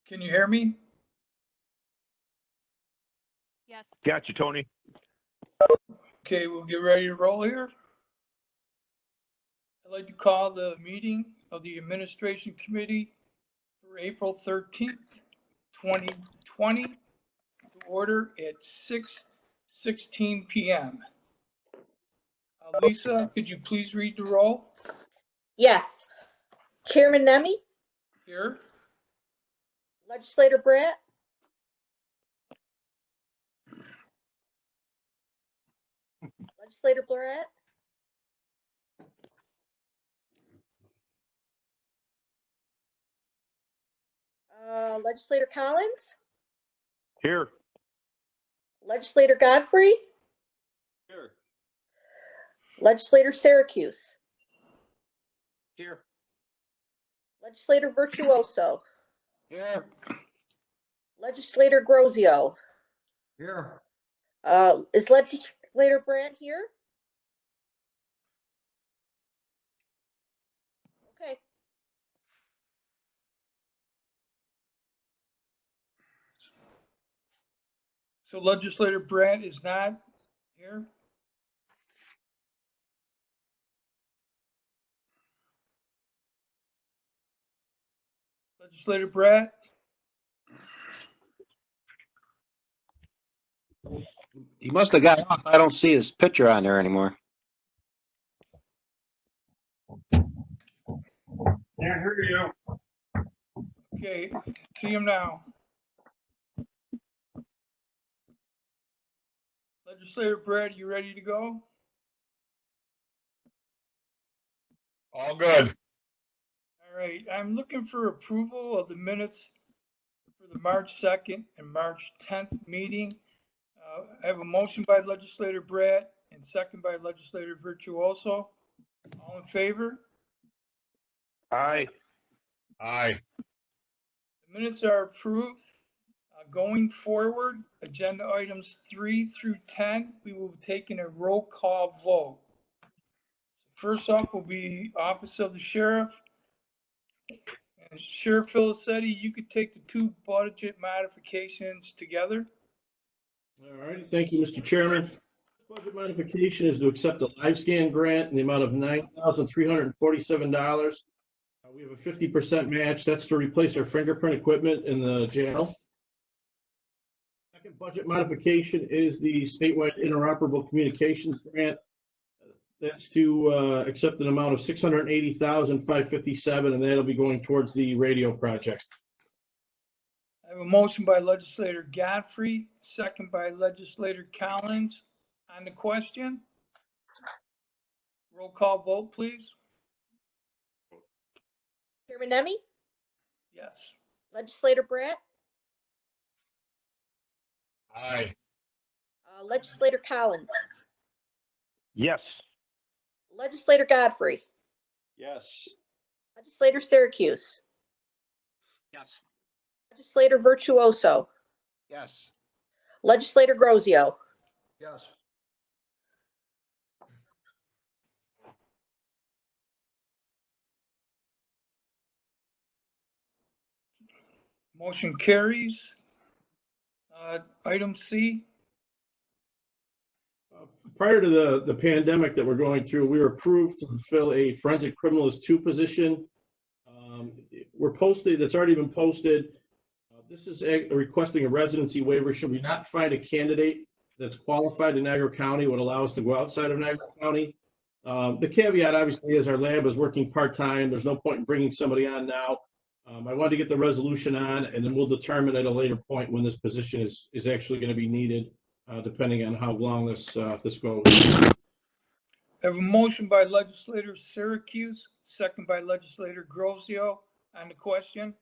Can you hear me? Yes. Got you, Tony. Okay, we'll get ready to roll here. I'd like to call the meeting of the Administration Committee for April 13th, 2020 to order at 6:16 p.m. Lisa, could you please read the roll? Yes. Chairman Nemi, Here. Legislator Bratt, Legislator Barrett, Legislator Collins, Here. Legislator Godfrey, Here. Legislator Syracuse, Here. Legislator Virtuoso, Here. Legislator Grozio. Here. Is Legislator Bratt here? Okay. So Legislator Brandt is not here. Legislator Bratt? He must have got off. I don't see his picture on there anymore. Can't hear you. Okay, see him now. Legislator Brad, you ready to go? All good. All right, I'm looking for approval of the minutes for the March 2nd and March 10th meeting. I have a motion by Legislator Brad and second by Legislator Virtuoso. All in favor? Aye. Aye. The minutes are approved. Going forward, agenda items 3 through 10, we will be taking a roll call vote. First up will be Office of the Sheriff. And Sheriff Filicetti, you could take the two budget modifications together. All right, thank you, Mr. Chairman. Budget modification is to accept the LiveScan grant in the amount of $9,347. We have a 50% match. That's to replace our fingerprint equipment in the jail. Second budget modification is the statewide interoperable communications grant. That's to accept an amount of $680,557, and that'll be going towards the radio project. I have a motion by Legislator Godfrey, second by Legislator Collins. On the question, roll call vote, please. Chairman Nemi, Yes. Legislator Bratt, Aye. Legislator Collins, Yes. Legislator Godfrey, Yes. Legislator Syracuse, Yes. Legislator Virtuoso, Yes. Legislator Grozio. Yes. Motion carries. Item C. Prior to the pandemic that we're going through, we were approved to fill a forensic criminalist 2 position. We're posted, that's already been posted. This is requesting a residency waiver. Should we not find a candidate that's qualified in Niagara County, would allow us to go outside of Niagara County? The caveat obviously is our lab is working part-time. There's no point in bringing somebody on now. I wanted to get the resolution on, and then we'll determine at a later point when this position is actually going to be needed, depending on how long this goes. I have a motion by Legislator Syracuse, second by Legislator Grozio. On the question,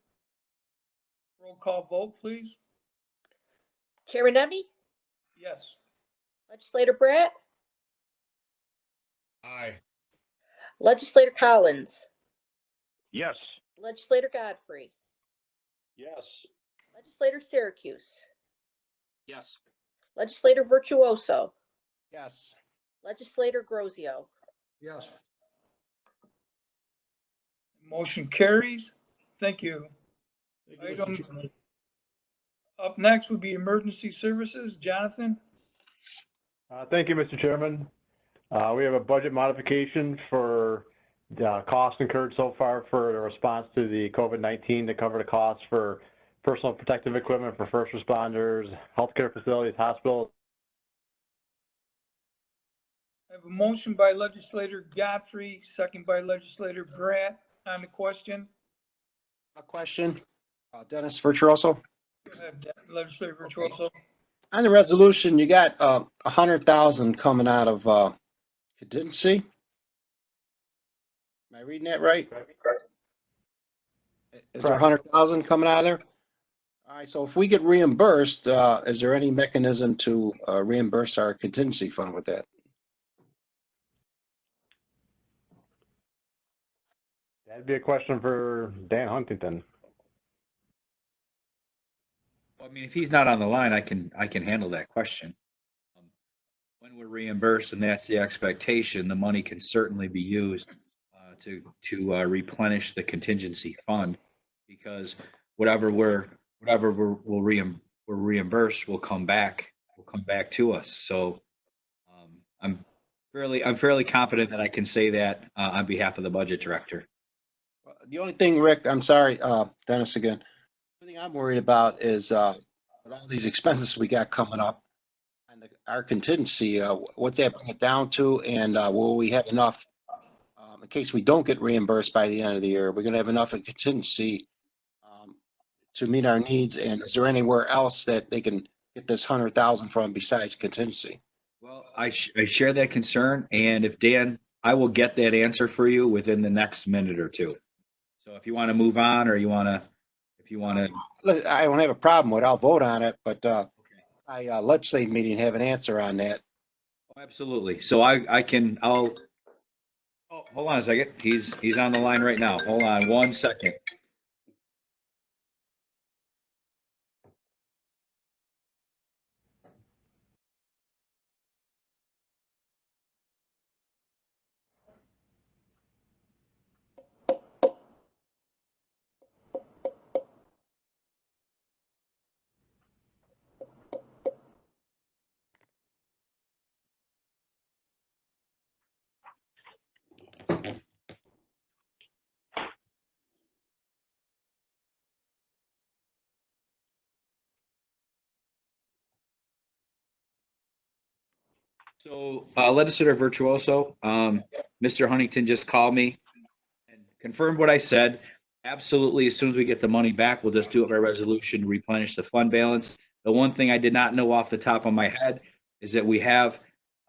roll call vote, please. Chairman Nemi, Yes. Legislator Bratt, Aye. Legislator Collins, Yes. Legislator Godfrey, Yes. Legislator Syracuse, Yes. Legislator Virtuoso, Yes. Legislator Grozio. Yes. Motion carries. Thank you. Thank you, Mr. Item- Chairman. Up next would be emergency services. Jonathan? Thank you, Mr. Chairman. We have a budget modification for the costs incurred so far for the response to the COVID-19 to cover the costs for personal protective equipment for first responders, healthcare facilities, hospitals. I have a motion by legislator Godfrey, second by legislator Brat on the question. A question, Dennis Virtuoso. Go ahead, legislator Virtuoso. On the resolution, you got 100,000 coming out of contingency. Am I reading that right? Is there Correct. 100,000 coming out of there? All right, so if we get reimbursed, is there any mechanism to reimburse our contingency fund with that? That'd be a question for Dan Huntington. I mean, if he's not on the line, I can handle that question. When we're reimbursed, and that's the expectation, the money can certainly be used to replenish the contingency fund, because whatever we're reimbursed will come back to us. So I'm fairly confident that I can say that on behalf of the budget director. The only thing, Rick, I'm sorry, Dennis again. The thing I'm worried about is with all these expenses we got coming up and our contingency, what's that bring it down to? And will we have enough in case we don't get reimbursed by the end of the year? We're going to have enough in contingency to meet our needs. And is there anywhere else that they can get this 100,000 from besides contingency? Well, I share that concern, and if Dan, I will get that answer for you within the next minute or two. So if you want to move on, or if you want to. Look, I don't have a problem with it. I'll vote on it, but I legislative meeting have an answer on that. Oh, absolutely. So I'll, oh, hold on a second. He's on the line right now. Hold on 1 second. So, Legislator Virtuoso, Mr. Huntington just called me and confirmed what I said. Absolutely, as soon as we get the money back, we'll just do it by resolution to replenish the fund balance. The one thing I did not know off the top of my head is that we have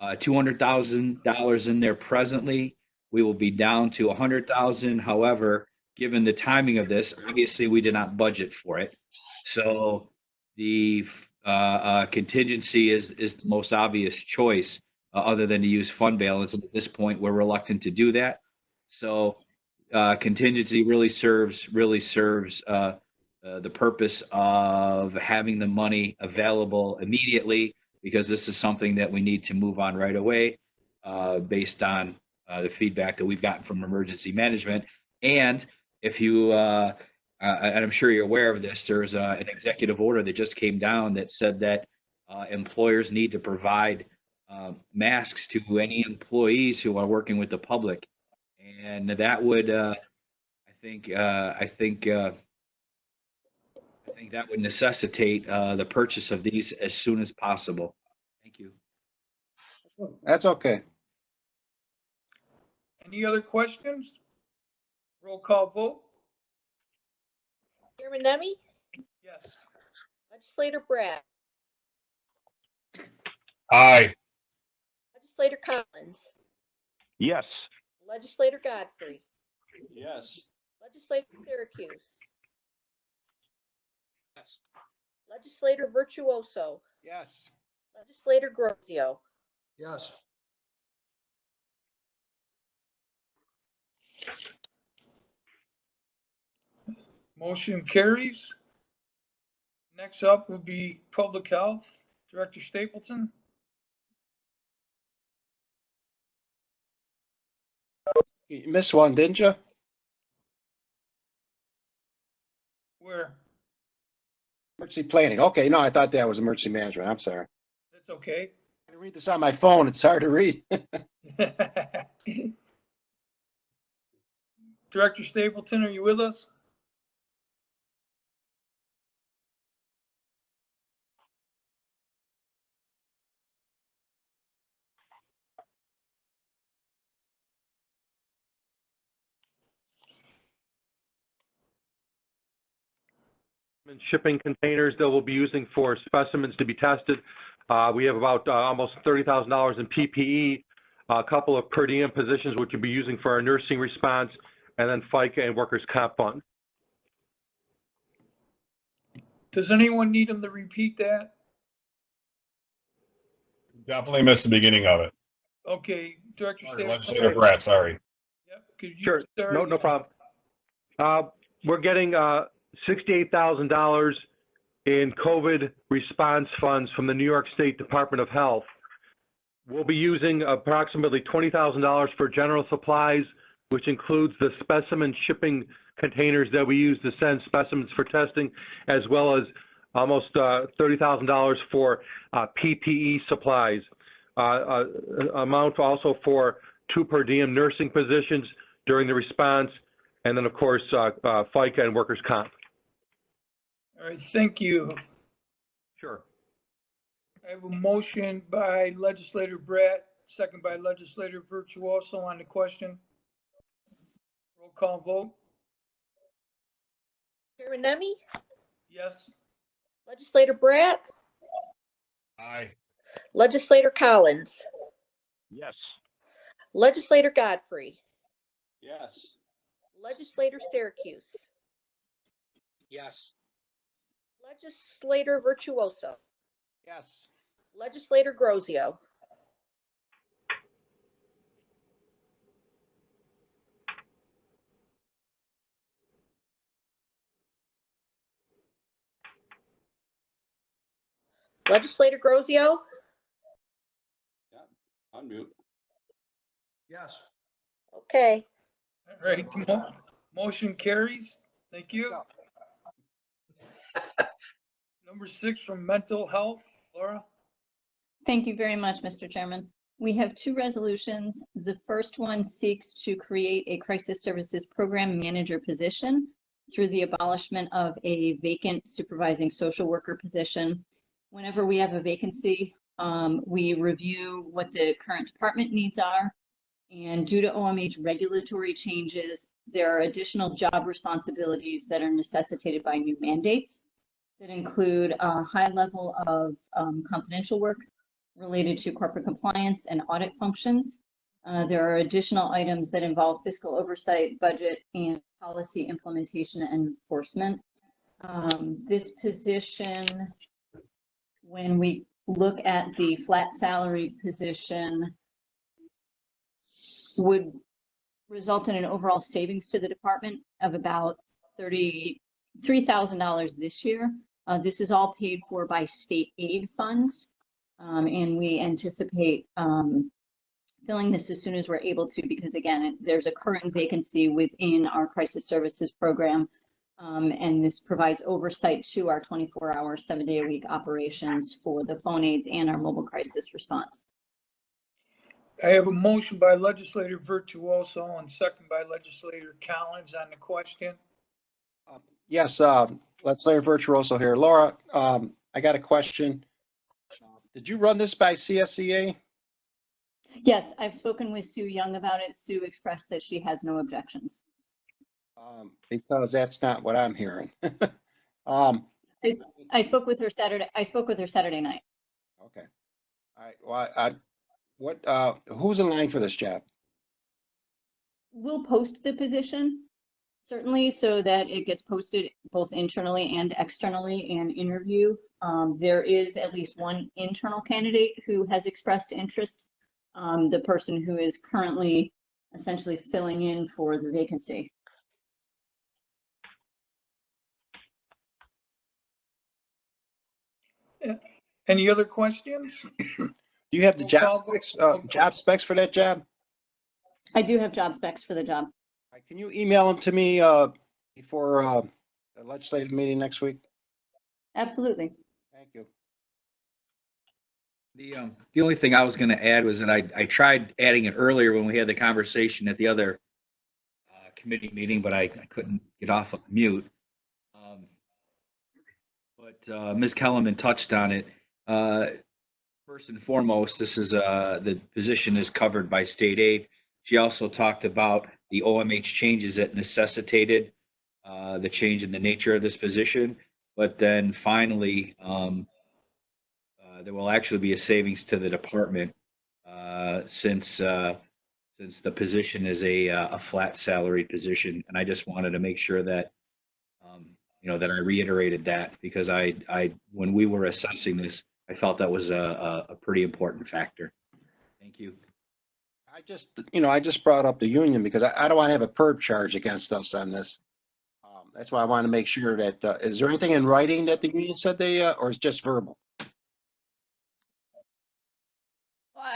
$200,000 in there presently. We will be down to 100,000. However, given the timing of this, obviously we did not budget for it. So the contingency is the most obvious choice, other than to use fund balance. And at this point, we're reluctant to do that. So contingency really serves the purpose of having the money available immediately, because this is something that we need to move on right away, based on the feedback that we've gotten from emergency management. And if you and I'm sure you're aware of this, there's an executive order that just came down that said that employers need to provide masks to any employees who are working with the public, and that would, I think that would necessitate the purchase of these as soon as possible. Thank you. That's okay. Any other questions? Roll call vote? Chairman Nemi, Yes. legislator Brad, Aye. legislator Collins, Yes. legislator Godfrey, Yes. legislator Syracuse, Yes. legislator Virtuoso, Yes. legislator Grozio. Yes. Motion carries. Next up would be Public Health, Director Stapleton. You missed one, didn't you? Where? Emergency planning. Okay, no, I thought that was emergency management. I'm sorry. That's okay. I can read this on my phone. It's hard to read. Director Stapleton, are you with us? And shipping containers that we'll be using for specimens to be tested. We have about almost $30,000 in PPE, a couple of per diem positions which we'll be using for our nursing response, and then FICA and workers' comp fund. Does anyone need him to repeat that? Definitely missed the beginning of it. Okay, Director Sorry, Stapleton. Legislator Brett, sorry. Yep, could you Sure, start no again? problem. We're getting $68,000 in COVID response funds from the New York State Department of Health. We'll be using approximately $20,000 for general supplies, which includes the specimen shipping containers that we use to send specimens for testing, as well as almost $30,000 for PPE supplies. Amount also for 2 per diem nursing positions during the response, and then of course FICA and workers' comp. All right, thank you. Sure. I have a motion by Legislator Brett, second by Legislator Virtuoso on the question. Roll call vote. Chairman Nemi, Yes. Legislator Brat, Aye. Legislator Collins, Yes. Legislator Godfrey, Yes. Legislator Syracuse, Yes. Legislator Virtuoso, Yes. Legislator Grozio, Legislator Grozio, Unmute. Yes. okay. All right, motion carries. Thank you. Number 6 from Mental Health, Laura. Thank you very much, Mr. Chairman. We have 2 resolutions. The first one seeks to create a crisis services program manager position through the abolishment of a vacant supervising social worker position. Whenever we have a vacancy, we review what the current department needs are. And due to OMH regulatory changes, there are additional job responsibilities that are necessitated by new mandates that include a high level of confidential work related to corporate compliance and audit functions. There are additional items that involve fiscal oversight, budget, and policy implementation and enforcement. This position, when we look at the flat salary position, would result in an overall savings to the department of about $33,000 this year. This is all paid for by state aid funds, and we anticipate filling this as soon as we're able to, because again, there's a current vacancy within our crisis services program, and this provides oversight to our 24-hour, 7-day-a-week operations for the phone aids and our mobile crisis response. I have a motion by Legislator Virtuoso and second by Legislator Collins on the question. Yes, Legislator Virtuoso here. Laura, I got a question. Did you run this by CSEA? Yes, I've spoken with Sue Young about it. Sue expressed that she has no objections. Because that's not what I'm hearing. I spoke with her Saturday. I spoke with her Saturday night. Okay. All right. Well, who's in line for this job? We'll post the position, certainly, so that it gets posted both internally and externally and interview. There is at least one internal candidate who has expressed interest, the person who is currently essentially filling in for the vacancy. Any other questions? Do you have the job specs for that job? I do have job specs for the job. Can you email them to me before the legislative meeting next week? Absolutely. Thank you. The only thing I was going to add was that I tried adding it earlier when we had the conversation at the other committee meeting, but I couldn't get off of mute. But Ms. Kellerman touched on it. First and foremost, this is the position is covered by state aid. She also talked about the OMH changes that necessitated the change in the nature of this position. But then finally, there will actually be a savings to the department since the position is a flat salaried position. And I just wanted to make sure that that I reiterated that, because I when we were assessing this, I felt that was a pretty important factor. Thank you. I just brought up the union because I don't want to have a PERB charge against us on this. That's why I want to make sure that, is there anything in writing that the union said they, or is just verbal?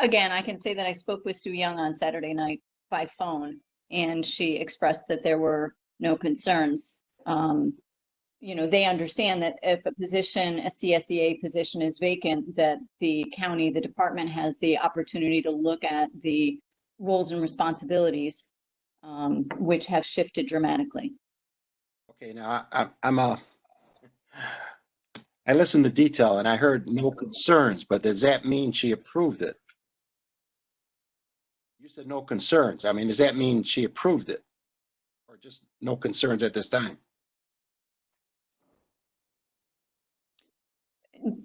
Again, I can say that I spoke with Sue Young on Saturday night by phone, and she expressed that there were no concerns. They understand that if a position, a CSEA position is vacant, that the county, the department has the opportunity to look at the roles and responsibilities, which have shifted dramatically. Okay, now I listened to detail and I heard no concerns, but does that mean she approved it? You said no concerns. I mean, does that mean she approved it? Or just no concerns at this time?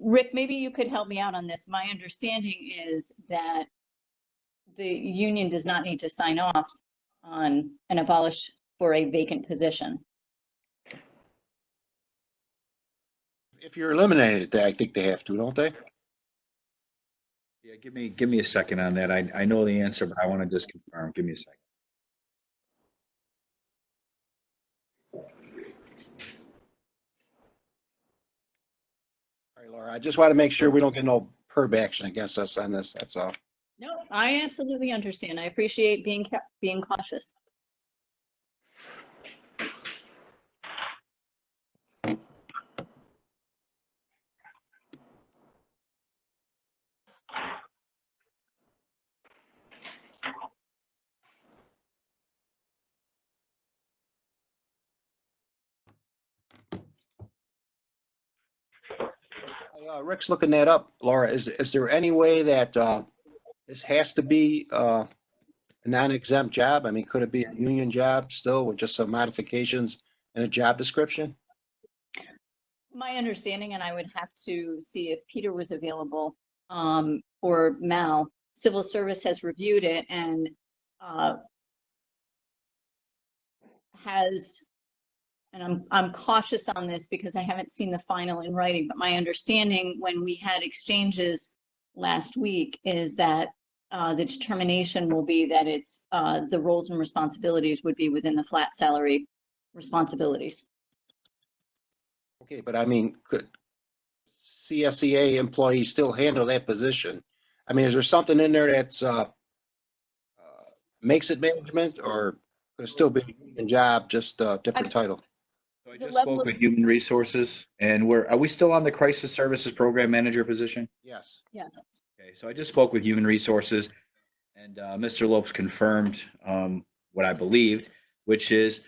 Rick, maybe you could help me out on this. My understanding is that the union does not need to sign off on an abolish for a vacant position. If you're eliminated, I think they have to, don't they? Yeah, give me a second on that. I know the answer, but I want to just confirm. Give me a second. All right, Laura, I just want to make sure we don't get no PERB action against us on this. That's all. No, I absolutely understand. I appreciate being cautious. Rick's looking that up. Laura, is there any way that this has to be a non-exempt job? I mean, could it be a union job still with just some modifications in a job description? My understanding, and I would have to see if Peter was available, or Mal, Civil Service has reviewed it and and I'm cautious on this because I haven't seen the final in writing, but my understanding when we had exchanges last week is that the determination will be that it's the roles and responsibilities would be within the flat salary responsibilities. Okay, but I mean, could CSEA employees still handle that position? I mean, is there something in there that's makes it management, or could it still be a union job, just a different title? So I just spoke with Human Resources, and are we still on the Crisis Services Program Manager position? Yes. Yes. Okay, so I just spoke with Human Resources, and Mr. Lopes confirmed what I believed, which is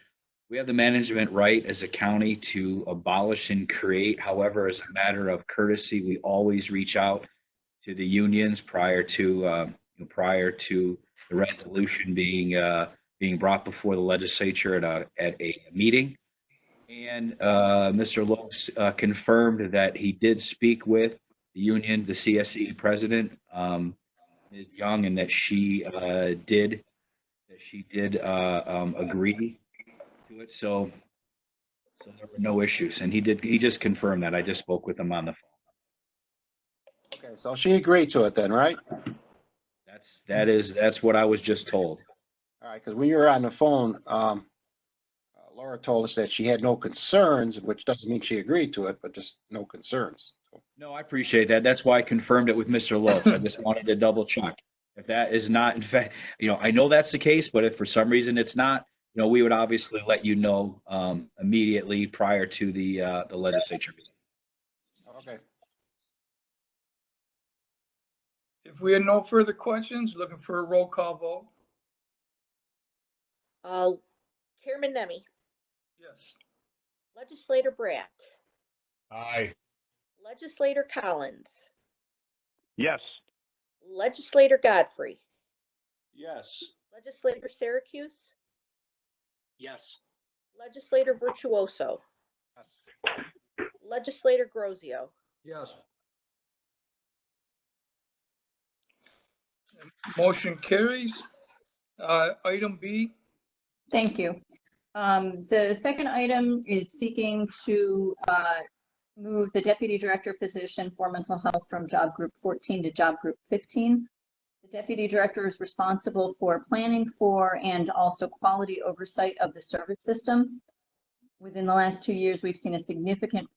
we have the management right as a county to abolish and create. However, as a matter of courtesy, we always reach out to the unions prior to the resolution being brought before the legislature at a meeting. And Mr. Lopes confirmed that he did speak with the union, the CSE president, Ms. Young, and that she did agree to it. So there were no issues, and he just confirmed that. I just spoke with him on the phone. Okay, so she agreed to it then, right? That's what I was just told. All right, because when you were on the phone, Laura told us that she had no concerns, which doesn't mean she agreed to it, but just no concerns. No, I appreciate that. That's why I confirmed it with Mr. Lopes. I just wanted to double check. If that is not, in fact, I know that's the case, but if for some reason it's not, we would obviously let you know immediately prior to the legislature meeting. If we have no further questions, looking for a roll call vote. Chairman Nemi, Yes. Legislator Brat, Aye. Legislator Collins, Yes. Legislator Godfrey, Yes. Legislator Syracuse, Yes. Legislator Virtuoso, Yes. Legislator Grozio. Yes. Motion carries. Item B. Thank you. The second item is seeking to move the deputy director position for mental health from job group 14 to job group 15. The deputy director is responsible for planning for and also quality oversight of the service system. Within the last 2 years, we've seen a significant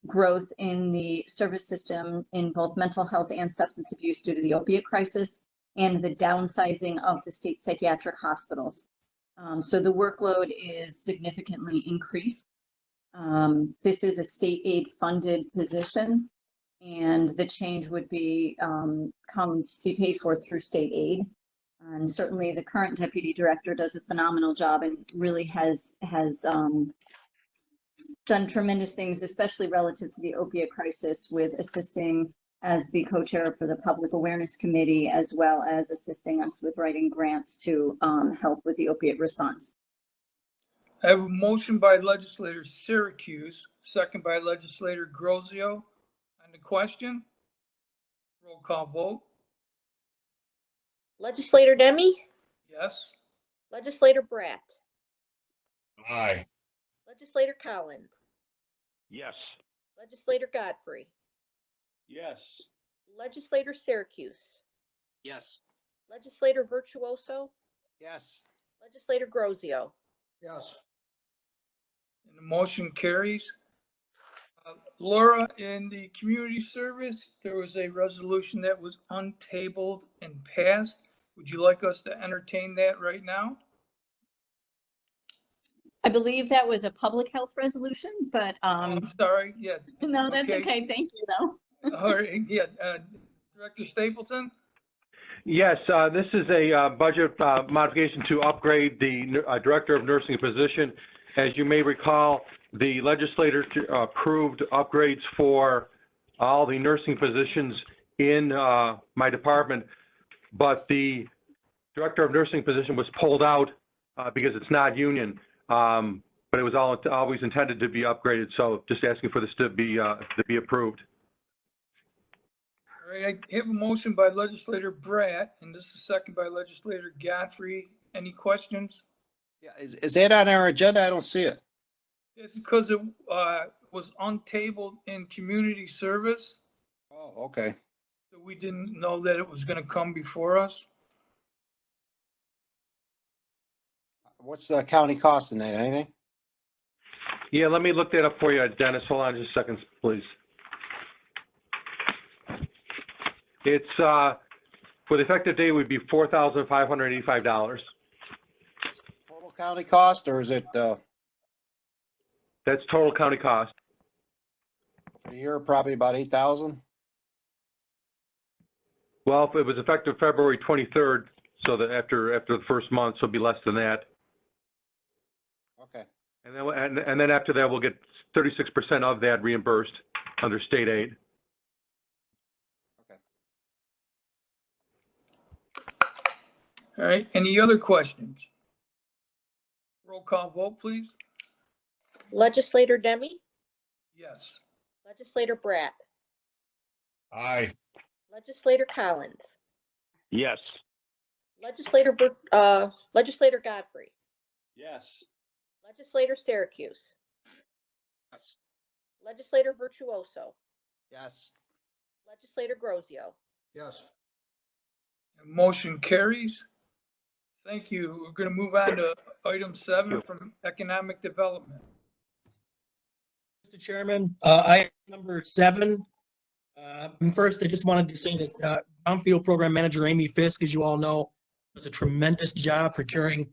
growth in the service system in both mental health and substance abuse due to the opiate crisis and the downsizing of the state psychiatric hospitals. So the workload is significantly increased. This is a state aid funded position, and the change would be be paid for through state aid. And certainly the current deputy director does a phenomenal job and really has done tremendous things, especially relative to the opiate crisis, with assisting as the co-chair for the Public Awareness Committee, as well as assisting us with writing grants to help with the opiate response. I have a motion by legislator Syracuse, second by legislator Grozio. On the question, roll call vote. Legislator Nemi, Yes. Legislator Brat, Aye. Legislator Collins, Yes. Legislator Godfrey, Yes. Legislator Syracuse, Yes. Legislator Virtuoso, Yes. Legislator Grozio. Yes. And the motion carries. Laura, in the community service, there was a resolution that was untabled and passed. Would you like us to entertain that right now? I believe that was a public health resolution, but I'm sorry, yeah. no, that's Okay. okay. Thank you, though. All right, yeah, Director Stapleton? Yes, this is a budget modification to upgrade the Director of Nursing position. As you may recall, the legislature approved upgrades for all the nursing positions in my department, but the Director of Nursing position was pulled out because it's not union, but it was always intended to be upgraded. So just asking for this to be approved. All right, I have a motion by legislator Bratt, and this is second by legislator Godfrey. Any questions? Yeah, is that on our agenda? I don't see it. It's because it was untabled in community service, Oh, okay. so we didn't know that it was going to come before us. What's the county costing that? Anything? Yeah, let me look that up for you, Dennis. Hold on just a second, please. It's, for the effective date would be $4,585. Total county cost, or is it That's total county cost. for the year probably about 8,000? Well, if it was effective February 23rd, so that after the first month, so it'll be less than that. Okay. And then after that, we'll get 36% of that reimbursed under state aid. Okay. All right, any other questions? Roll call vote, please. Legislator Nemi, Yes. Legislator Bratt, Aye. Legislator Collins, Yes. Legislator Godfrey, Yes. Legislator Syracuse, Yes. Legislator Virtuoso, Yes. Legislator Grozio. Yes. Motion carries. Thank you. We're going to move on to item 7 from economic development. Mr. Chairman, item number 7. First, I just wanted to say that Brownfield Program Manager Amy Fisk, as you all know, does a tremendous job procuring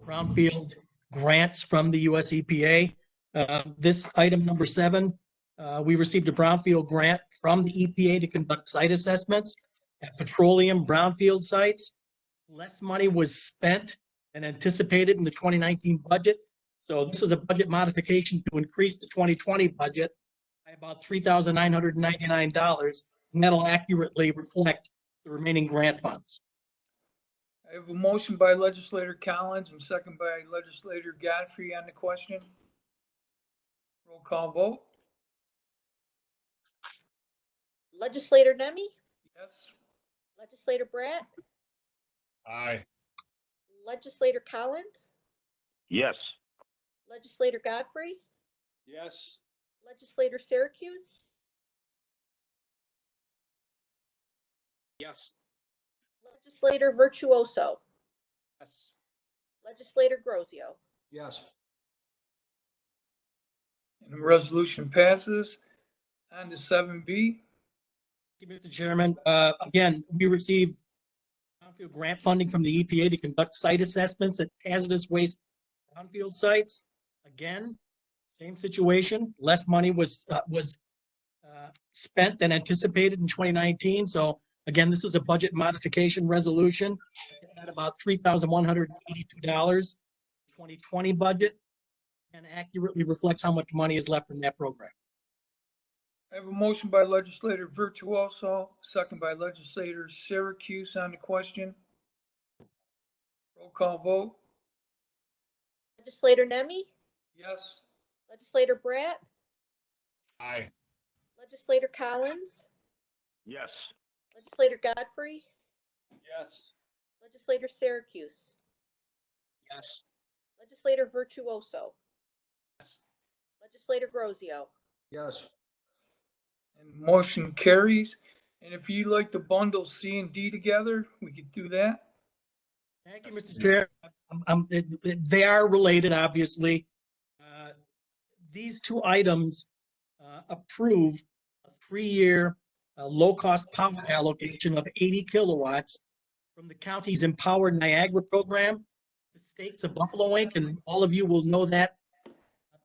Brownfield grants from the US EPA. This item number 7, we received a Brownfield grant from the EPA to conduct site assessments at petroleum brownfield sites. Less money was spent than anticipated in the 2019 budget. So this is a budget modification to increase the 2020 budget by about $3,999, and that'll accurately reflect the remaining grant funds. I have a motion by legislator Collins and second by legislator Godfrey on the question. Roll call vote. Legislator Nemi, Yes. Legislator Brat, Aye. Legislator Collins, Yes. Legislator Godfrey, Yes. Legislator Syracuse, Yes. Legislator Virtuoso, Yes. Legislator Grozio. Yes. And the resolution passes. On to 7B. Thank you, Mr. Chairman. Again, we received brownfield grant funding from the EPA to conduct site assessments at hazardous waste brownfield sites. Again, same situation. Less money was spent than anticipated in 2019. So again, this is a budget modification resolution at about $3,182 2020 budget, and accurately reflects how much money is left in that program. I have a motion by legislator Virtuoso, second by legislator Syracuse on the question. Roll call vote. Legislator Nemi, Yes. Legislator Brat, Aye. Legislator Collins, Yes. Legislator Godfrey, Yes. Legislator Syracuse, Yes. Legislator Virtuoso, Yes. Legislator Grozio. Yes. And motion carries. And if you'd like to bundle C and D together, we could do that. Thank you, Mr. Chair. They are related, obviously. These two items approve a 3-year low-cost power allocation of 80 kilowatts from the county's Empower Niagara program. The states of Buffalo Inc., and all of you will know that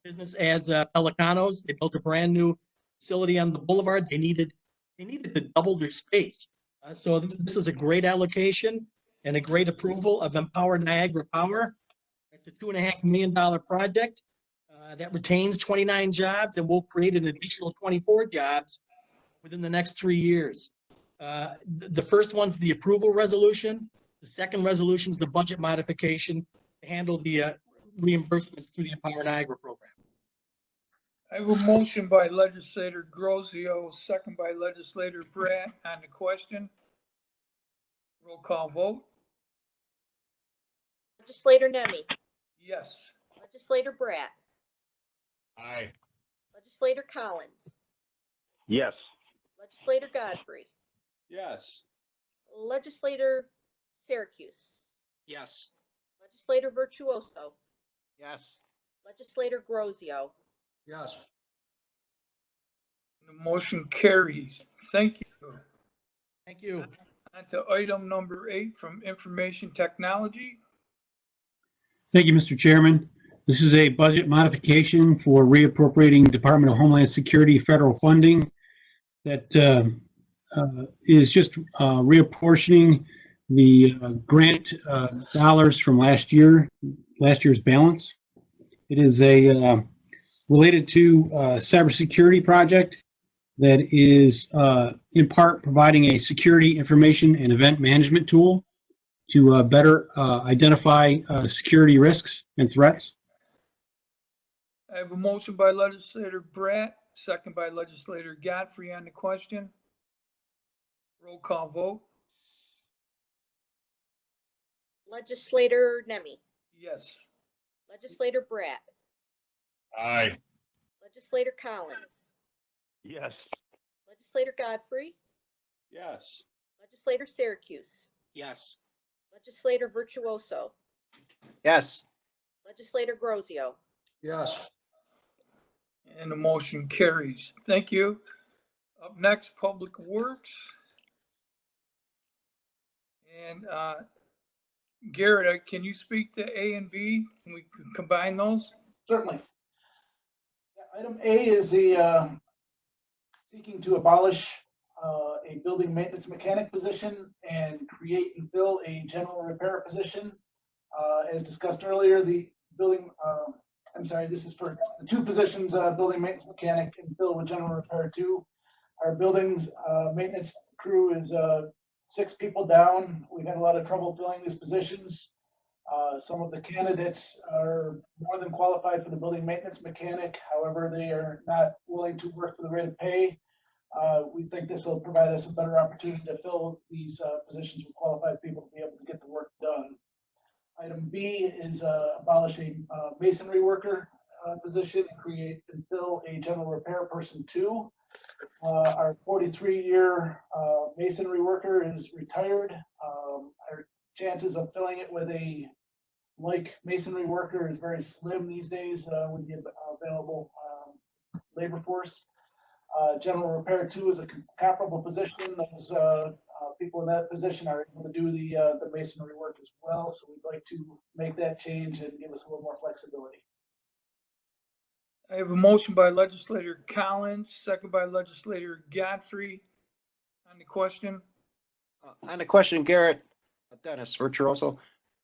business as Pelicanos. They built a brand new facility on the boulevard. They needed to double their space. So this is a great allocation and a great approval of Empower Niagara Power. It's a $2.5 million project that retains 29 jobs and will create an additional 24 jobs within the next 3 years. The first one's the approval resolution. The second resolution is the budget modification to handle the reimbursements through the Empower Niagara program. I have a motion by legislator Grozio, second by legislator Brat on the question. Roll call vote. Legislator Nemi, Yes. Legislator Brat, Aye. Legislator Collins, Yes. Legislator Godfrey, Yes. Legislator Syracuse, Yes. Legislator Virtuoso, Yes. Legislator Grozio. Yes. The motion carries. Thank you. Thank you. On to item number 8 from Information Technology. Thank you, Mr. Chairman. This is a budget modification for reappropriating Department of Homeland Security federal funding that is just reapportioning the grant dollars from last year's balance. It is a related to a cybersecurity project that is in part providing a security information and event management tool to better identify security risks and threats. I have a motion by legislator Brat, second by legislator Godfrey on the question. Roll call vote. Legislator Nemi, Yes. Legislator Brat, Aye. Legislator Collins, Yes. Legislator Godfrey, Yes. Legislator Syracuse, Yes. Legislator Virtuoso, Yes. Legislator Grozio. Yes. And the motion carries. Thank you. Up next, Public Works. And Garrett, can you speak to A and B? Can we combine those? Certainly. Yeah, item A is the seeking to abolish a building maintenance mechanic position and create and fill a general repair position. As discussed earlier, the building, this is for the two positions, building maintenance mechanic and fill with general repair two. Our building's maintenance crew is 6 people down. We've had a lot of trouble filling these positions. Some of the candidates are more than qualified for the building maintenance mechanic. However, they are not willing to work for the rate of pay. We think this will provide us a better opportunity to fill these positions with qualified people to be able to get the work done. Item B is abolish a masonry worker position and create and fill a general repair person 2. Our 43-year masonry worker is retired. Our chances of filling it with a like masonry worker is very slim these days with the available labor force. General repair 2 is a comparable position. Those people in that position are able to do the masonry work as well. So we'd like to make that change and give us a little more flexibility. I have a motion by legislator Collins, second by legislator Godfrey. On the question, On the question, Garrett, Dennis Virtuoso,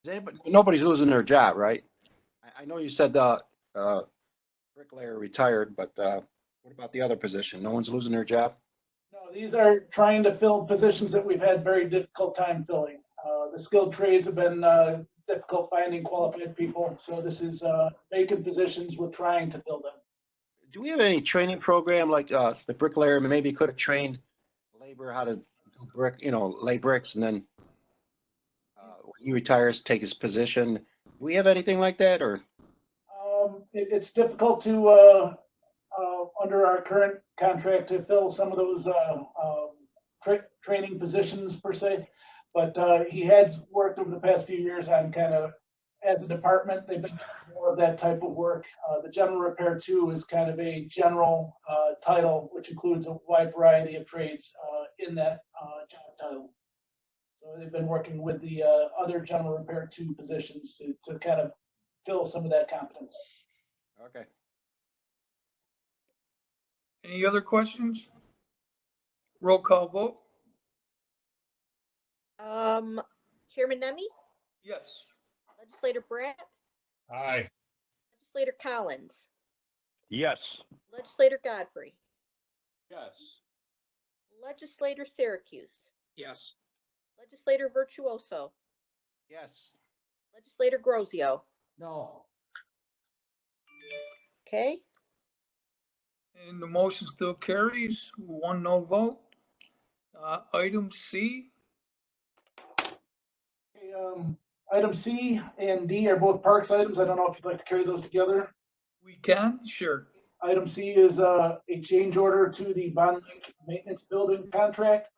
is anybody, nobody's losing their job, right? I know you said bricklayer retired, but what about the other position? No one's losing their job? No, these are trying to fill positions that we've had very difficult time filling. The skilled trades have been difficult finding qualified people. So this is vacant positions. We're trying to fill them. Do we have any training program like the bricklayer maybe could have trained labor how to do brick, lay bricks, and then when he retires, take his position? Do we have anything like that, or? It's difficult to under our current contract to fill some of those training positions per se, but he has worked over the past few years on kind of, as a department, they've been doing more of that type of work. The general repair 2 is kind of a general title, which includes a wide variety of trades in that job title. So they've been working with the other general repair 2 positions to kind of fill some of that competence. Okay. any other questions? Roll call vote. Chairman Nemi, Yes. Legislator Bratt, Aye. Legislator Collins, Yes. Legislator Godfrey, Yes. Legislator Syracuse, Yes. Legislator Virtuoso, Yes. Legislator Grozio. No. Okay, And the motion still carries, 1 no vote. Item C, Okay, item C and D are both parks items. I don't know if you'd like to carry those together. we can, sure. Item C is a change order to the Bond Lake Maintenance Building contract.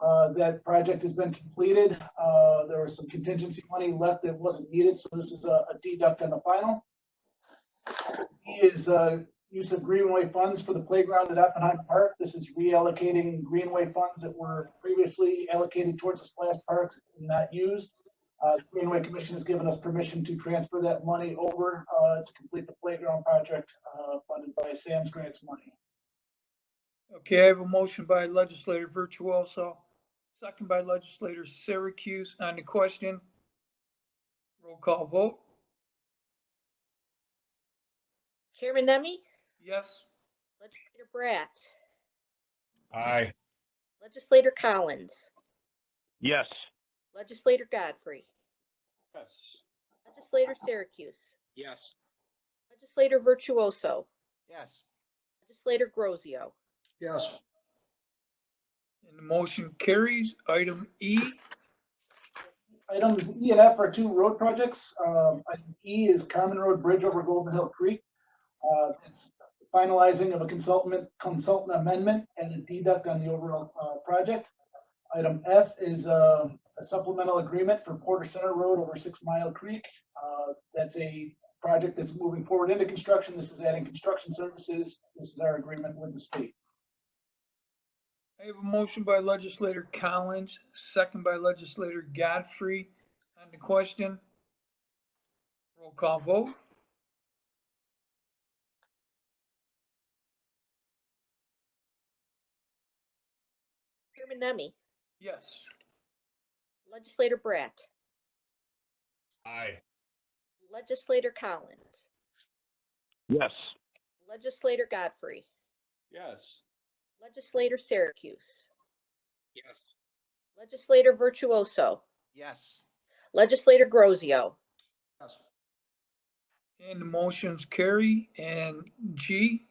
That project has been completed. There was some contingency money left that wasn't needed, so this is a deduct on the final. E is use of Greenway funds for the playground at Oppenheim Park. This is reallocating Greenway funds that were previously allocated towards the splash parks and not used. The Greenway Commission has given us permission to transfer that money over to complete the playground project funded by Sam's Grants money. Okay, I have a motion by legislator Virtuoso, second by legislator Syracuse. On the question, roll call vote. Chairman Nemi, Yes. Legislator Bratt, Aye. Legislator Collins, Yes. Legislator Godfrey, Yes. Legislator Syracuse, Yes. Legislator Virtuoso, Yes. Legislator Grozio. Yes. And the motion carries. Item E, Items E and F are 2 road projects. Item E is Carmen Road Bridge over Golden Hill Creek. It's finalizing of a consultant amendment and a deduct on the overall project. Item F is a supplemental agreement for Porter Center Road over 6 Mile Creek. That's a project that's moving forward into construction. This is adding construction services. This is our agreement with the state. I have a motion by legislator Collins, second by legislator Godfrey. On the question, roll call vote. Chairman Nemmy, Yes. Legislator Brat, Aye. Legislator Collins, Yes. Legislator Godfrey, Yes. Legislator Syracuse, Yes. Legislator Virtuoso, Yes. Legislator Grozio, Yes. And And the motions carry. And G,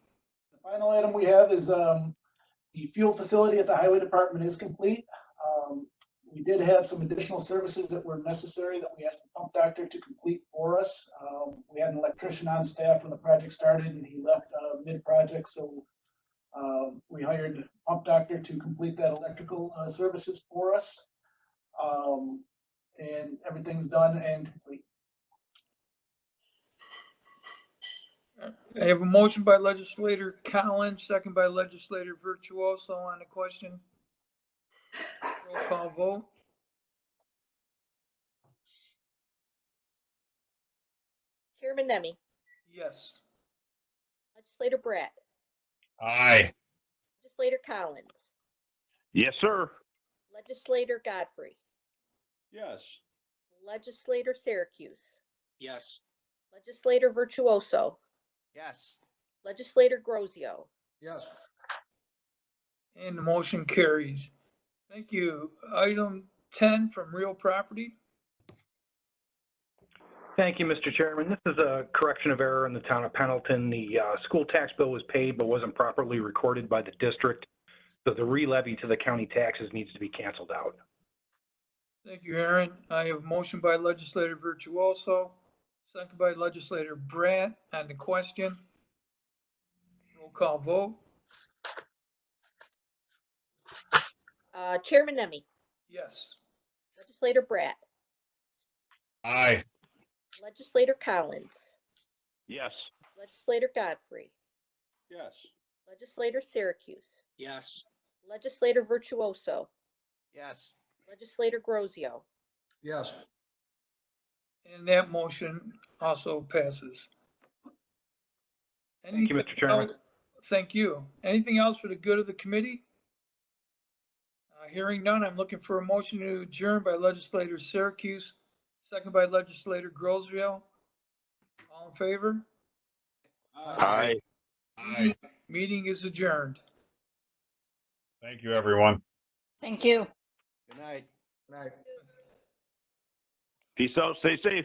the final item we have is, the fuel facility at the highway department is complete. We did have some additional services that were necessary that we asked the pump doctor to complete for us. We had an electrician on staff when the project started and he left, mid-project, so we hired a pump doctor to complete that electrical, services for us. And everything's done and complete. I have a motion by legislator Collins, second by legislator Virtuoso on the question. Roll call vote. Chairman Nemmy, Yes. Legislator Brat, Aye. Legislator Collins, Yes, sir. Legislator Godfrey, Yes. Legislator Syracuse, Yes. Legislator Virtuoso, Yes. Legislator Grozio, Yes. And the motion carries. Thank you. Item 10 from real property. Thank you, Mr. Chairman. This is a correction of error in the town of Pendleton. The school tax bill was paid but wasn't properly recorded by the district. So the re-levy to the county taxes needs to be canceled out. Thank you, Aaron. I have a motion by legislator Virtuoso, second by legislator Brandt on the question. Roll call vote. Chairman Nemmy, Yes. Legislator Brat, Aye. Legislator Collins, Yes. Legislator Godfrey, Yes. Legislator Syracuse, Yes. Legislator Virtuoso, Yes. Legislator Grozio, Yes. And that motion also passes. Thank you, Mr. Chairman. Thank you. Anything else for the good of the committee? Hearing none, I'm looking for a motion to adjourn by legislator Syracuse, second by legislator Grosville. All in favor? Aye. Aye. Meeting is adjourned. Thank you, everyone. Thank you. Good night. Good night. Peace out. Stay safe.